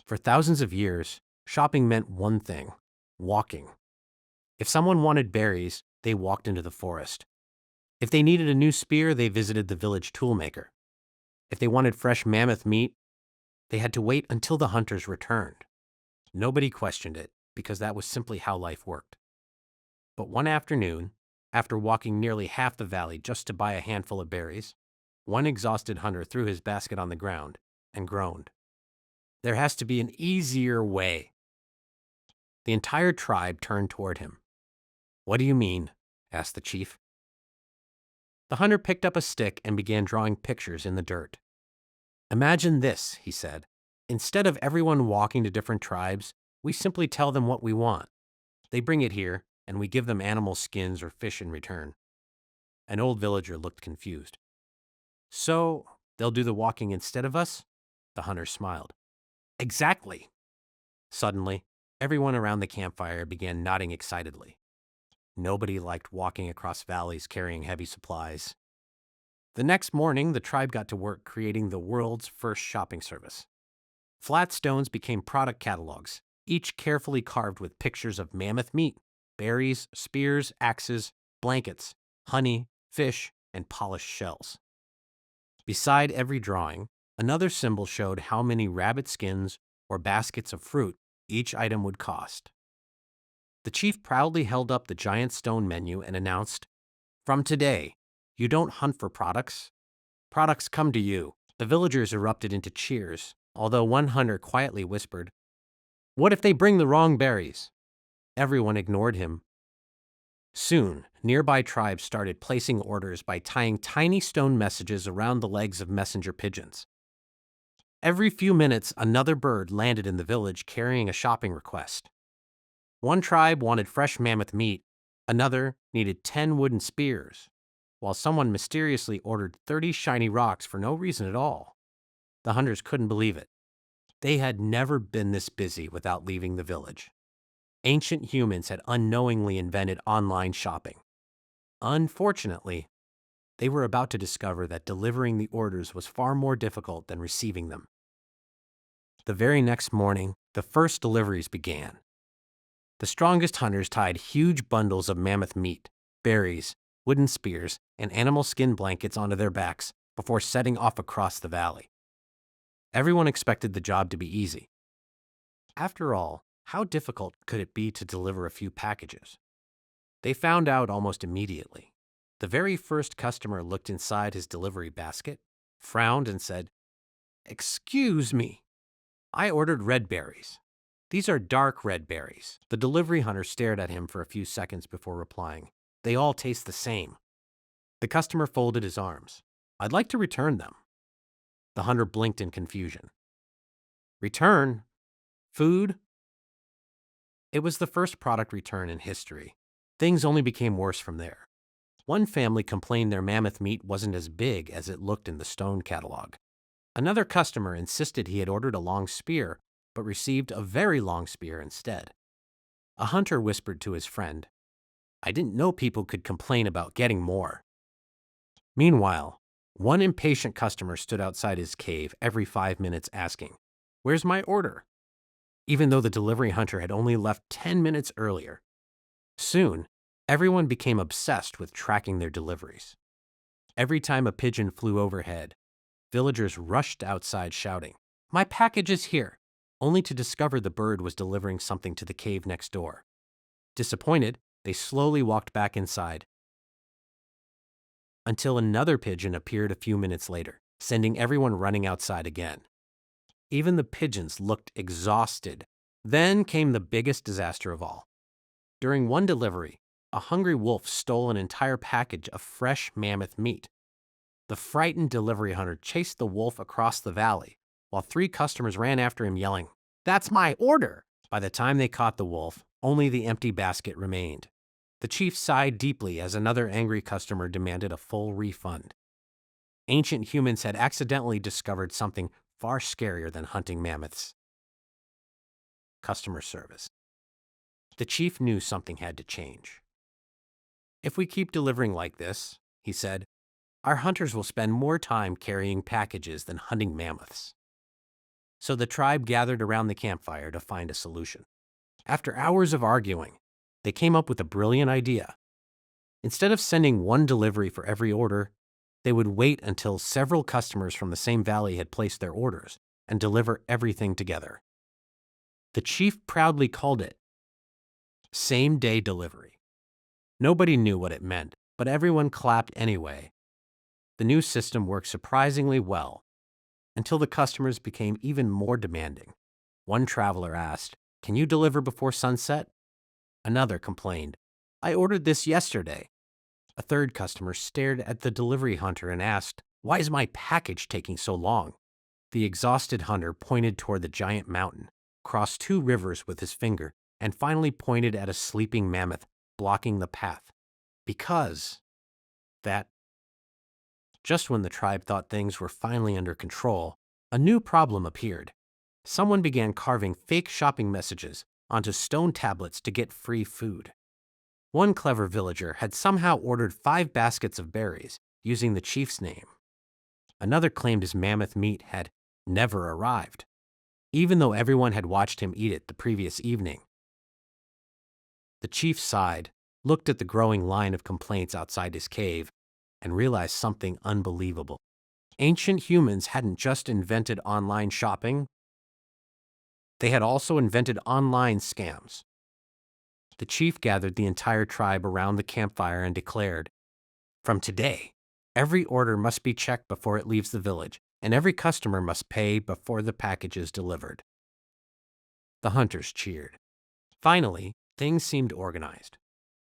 For thousands of years, shopping meant one thing: walking. If someone wanted berries, they walked into the forest. If they needed a new spear, they visited the village toolmaker. If they wanted fresh mammoth meat, they had to wait until the hunters returned. Nobody questioned it, because that was simply how life worked. But one afternoon, after walking nearly half the valley just to buy a handful of berries, one exhausted hunter threw his basket on the ground and groaned. "There has to be an easier way." The entire tribe turned toward him. "What do you mean?" asked the chief. The hunter picked up a stick and began drawing pictures in the dirt. "Imagine this," he said. "Instead of everyone walking to different tribes, we simply tell them what we want. They bring it here, and we give them animal skins or fish in return." An old villager looked confused. "So, they'll do the walking instead of us?" The hunter smiled. "Exactly." Suddenly, everyone around the campfire began nodding excitedly. Nobody liked walking across valleys carrying heavy supplies. The next morning, the tribe got to work creating the world's first shopping service. Flat stones became product catalogs, each carefully carved with pictures of mammoth meat, berries, spears, axes, blankets, honey, fish, and polished shells. Beside every drawing, another symbol showed how many rabbit skins or baskets of fruit each item would cost. The chief proudly held up the giant stone menu and announced, "From today, you don't hunt for products. Products come to you." The villagers erupted into cheers, although one hunter quietly whispered, "What if they bring the wrong berries?" Everyone ignored him. Soon, nearby tribes started placing orders by tying tiny stone messages around the legs of messenger pigeons. Every few minutes, another bird landed in the village carrying a shopping request. One tribe wanted fresh mammoth meat, another needed 10 wooden spears, while someone mysteriously ordered 30 shiny rocks for no reason at all. The hunters couldn't believe it. They had never been this busy without leaving the village. Ancient humans had unknowingly invented online shopping. Unfortunately, they were about to discover that delivering the orders was far more difficult than receiving them. The very next morning, the first deliveries began. The strongest hunters tied huge bundles of mammoth meat, berries, wooden spears, and animal skin blankets onto their backs before setting off across the valley. Everyone expected the job to be easy. After all, how difficult could it be to deliver a few packages? They found out almost immediately. The very first customer looked inside his delivery basket, frowned, and said, "Excuse me, I ordered red berries. These are dark red berries." The delivery hunter stared at him for a few seconds before replying, "They all taste the same." The customer folded his arms. "I'd like to return them." The hunter blinked in confusion. "Return? Food?" It was the first product return in history. Things only became worse from there. One family complained their mammoth meat wasn't as big as it looked in the stone catalog. Another customer insisted he had ordered a long spear, but received a very long spear instead. A hunter whispered to his friend, "I didn't know people could complain about getting more." Meanwhile, one impatient customer stood outside his cave every 5 minutes asking, "Where's my order?" Even though the delivery hunter had only left 10 minutes earlier. Soon, everyone became obsessed with tracking their deliveries. Every time a pigeon flew overhead, villagers rushed outside shouting, "My package is here," only to discover the bird was delivering something to the cave next door. Disappointed, they slowly walked back inside until another pigeon appeared a few minutes later, sending everyone running outside again. Even the pigeons looked exhausted. Then came the biggest disaster of all. During one delivery, a hungry wolf stole an entire package of fresh mammoth meat. The frightened delivery hunter chased the wolf across the valley, while 3 customers ran after him yelling, "That's my order!" By the time they caught the wolf, only the empty basket remained. The chief sighed deeply as another angry customer demanded a full refund. Ancient humans had accidentally discovered something far scarier than hunting mammoths: customer service. The chief knew something had to change. "If we keep delivering like this," he said, "our hunters will spend more time carrying packages than hunting mammoths." So the tribe gathered around the campfire to find a solution. After hours of arguing, they came up with a brilliant idea. Instead of sending one delivery for every order, they would wait until several customers from the same valley had placed their orders and deliver everything together. The chief proudly called it same-day delivery. Nobody knew what it meant, but everyone clapped anyway. The new system worked surprisingly well until the customers became even more demanding. One traveler asked, "Can you deliver before sunset?" Another complained, "I ordered this yesterday." A third customer stared at the delivery hunter and asked, "Why is my package taking so long?" The exhausted hunter pointed toward the giant mountain, crossed two rivers with his finger, and finally pointed at a sleeping mammoth blocking the path. Because that, just when the tribe thought things were finally under control, a new problem appeared. Someone began carving fake shopping messages onto stone tablets to get free food. One clever villager had somehow ordered 5 baskets of berries using the chief's name. Another claimed his mammoth meat had never arrived, even though everyone had watched him eat it the previous evening. The chief sighed, looked at the growing line of complaints outside his cave, and realized something unbelievable. Ancient humans hadn't just invented online shopping, they had also invented online scams. The chief gathered the entire tribe around the campfire and declared, "From today, every order must be checked before it leaves the village, and every customer must pay before the package is delivered." The hunters cheered. Finally, things seemed organized.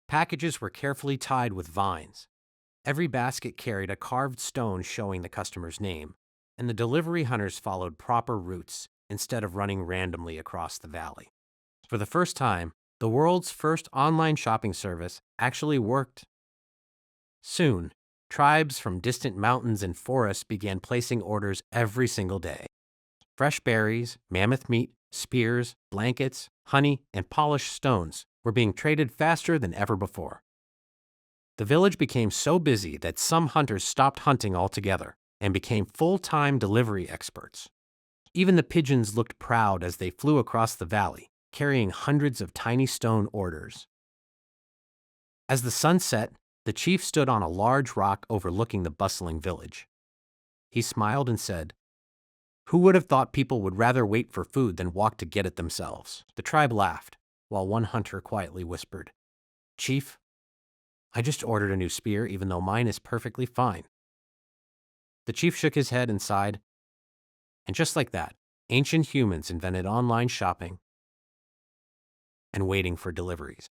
Packages were carefully tied with vines. Every basket carried a carved stone showing the customer's name, and the delivery hunters followed proper routes instead of running randomly across the valley. For the first time, the world's first online shopping service actually worked. Soon, tribes from distant mountains and forests began placing orders every single day. Fresh berries, mammoth meat, spears, blankets, honey, and polished stones were being traded faster than ever before. The village became so busy that some hunters stopped hunting altogether and became full-time delivery experts. Even the pigeons looked proud as they flew across the valley, carrying hundreds of tiny stone orders. As the sun set, the chief stood on a large rock overlooking the bustling village. He smiled and said, "Who would have thought people would rather wait for food than walk to get it themselves?" The tribe laughed, while one hunter quietly whispered, "Chief, I just ordered a new spear even though mine is perfectly fine." The chief shook his head and sighed, and just like that, ancient humans invented online shopping and waiting for deliveries.